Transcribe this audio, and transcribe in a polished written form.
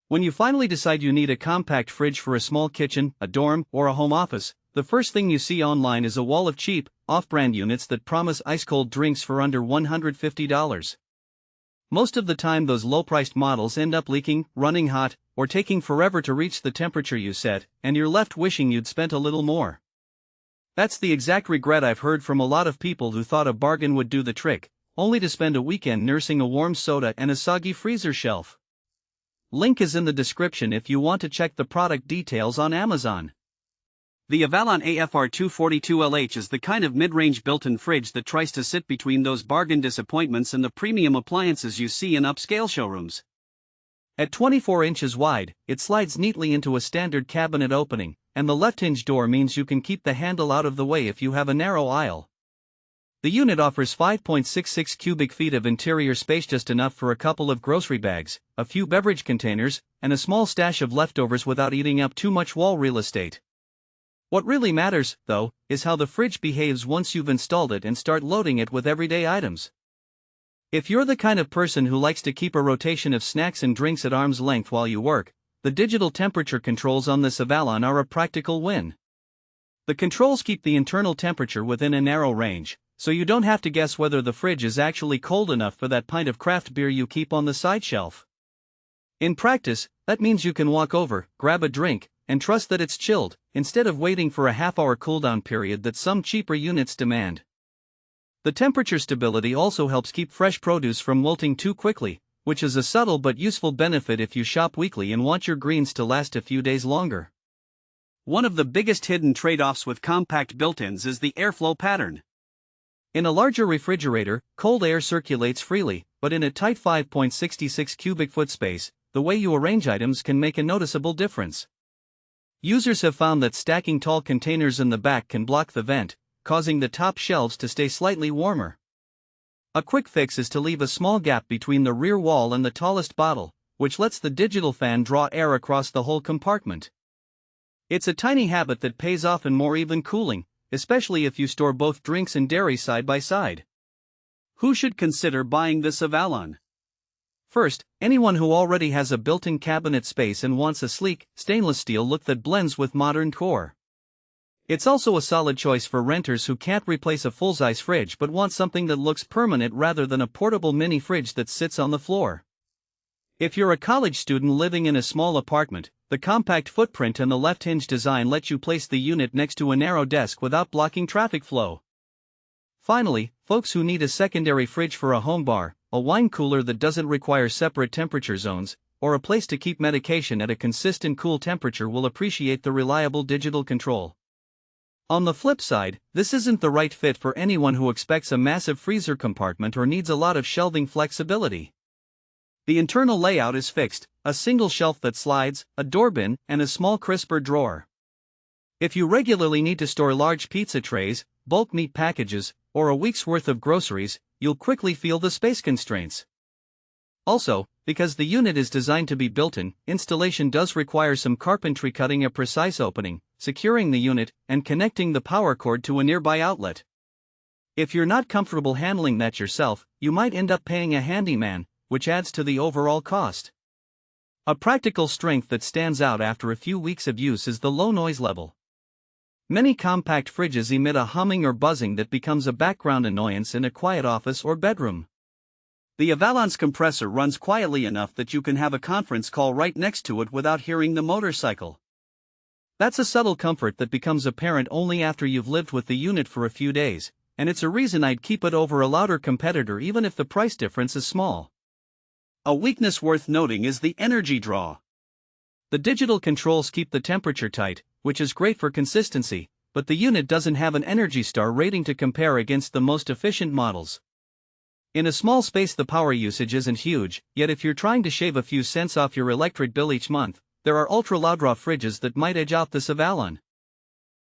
When you finally decide you need a compact fridge for a small kitchen, a dorm, or a home office, the first thing you see online is a wall of cheap, off-brand units that promise ice-cold drinks for under $150. Most of the time those low-priced models end up leaking, running hot, or taking forever to reach the temperature you set, and you're left wishing you'd spent a little more. That's the exact regret I've heard from a lot of people who thought a bargain would do the trick, only to spend a weekend nursing a warm soda and a soggy freezer shelf. Link is in the description if you want to check the product details on Amazon. The Avallon AFR242LH is the kind of mid-range built-in fridge that tries to sit between those bargain disappointments and the premium appliances you see in upscale showrooms. At 24 inches wide, it slides neatly into a standard cabinet opening, and the left hinge door means you can keep the handle out of the way if you have a narrow aisle. The unit offers 5.66 cubic feet of interior space, just enough for a couple of grocery bags, a few beverage containers, and a small stash of leftovers without eating up too much wall real estate. What really matters, though, is how the fridge behaves once you've installed it and start loading it with everyday items. If you're the kind of person who likes to keep a rotation of snacks and drinks at arm's length while you work, the digital temperature controls on this Avallon are a practical win. The controls keep the internal temperature within a narrow range, so you don't have to guess whether the fridge is actually cold enough for that pint of craft beer you keep on the side shelf. In practice, that means you can walk over, grab a drink, and trust that it's chilled, instead of waiting for a half-hour cooldown period that some cheaper units demand. The temperature stability also helps keep fresh produce from wilting too quickly, which is a subtle but useful benefit if you shop weekly and want your greens to last a few days longer. One of the biggest hidden trade-offs with compact built-ins is the airflow pattern. In a larger refrigerator, cold air circulates freely, but in a tight 5.66 cubic foot space, the way you arrange items can make a noticeable difference. Users have found that stacking tall containers in the back can block the vent, causing the top shelves to stay slightly warmer. A quick fix is to leave a small gap between the rear wall and the tallest bottle, which lets the digital fan draw air across the whole compartment. It's a tiny habit that pays off in more even cooling, especially if you store both drinks and dairy side by side. Who should consider buying this Avallon? First, anyone who already has a built-in cabinet space and wants a sleek, stainless steel look that blends with modern decor. It's also a solid choice for renters who can't replace a full-size fridge but want something that looks permanent rather than a portable mini fridge that sits on the floor. If you're a college student living in a small apartment, the compact footprint and the left hinge design let you place the unit next to a narrow desk without blocking traffic flow. Finally, folks who need a secondary fridge for a home bar, a wine cooler that doesn't require separate temperature zones, or a place to keep medication at a consistent cool temperature will appreciate the reliable digital control. On the flip side, this isn't the right fit for anyone who expects a massive freezer compartment or needs a lot of shelving flexibility. The internal layout is fixed, a single shelf that slides, a door bin, and a small crisper drawer. If you regularly need to store large pizza trays, bulk meat packages, or a week's worth of groceries, you'll quickly feel the space constraints. Also, because the unit is designed to be built-in, installation does require some carpentry, cutting a precise opening, securing the unit, and connecting the power cord to a nearby outlet. If you're not comfortable handling that yourself, you might end up paying a handyman, which adds to the overall cost. A practical strength that stands out after a few weeks of use is the low noise level. Many compact fridges emit a humming or buzzing that becomes a background annoyance in a quiet office or bedroom. The Avallon's compressor runs quietly enough that you can have a conference call right next to it without hearing the motorcycle. That's a subtle comfort that becomes apparent only after you've lived with the unit for a few days, and it's a reason I'd keep it over a louder competitor even if the price difference is small. A weakness worth noting is the energy draw. The digital controls keep the temperature tight, which is great for consistency, but the unit doesn't have an Energy Star rating to compare against the most efficient models. In a small space the power usage isn't huge, yet if you're trying to shave a few cents off your electric bill each month, there are ultra-loud draw fridges that might edge out this Avallon.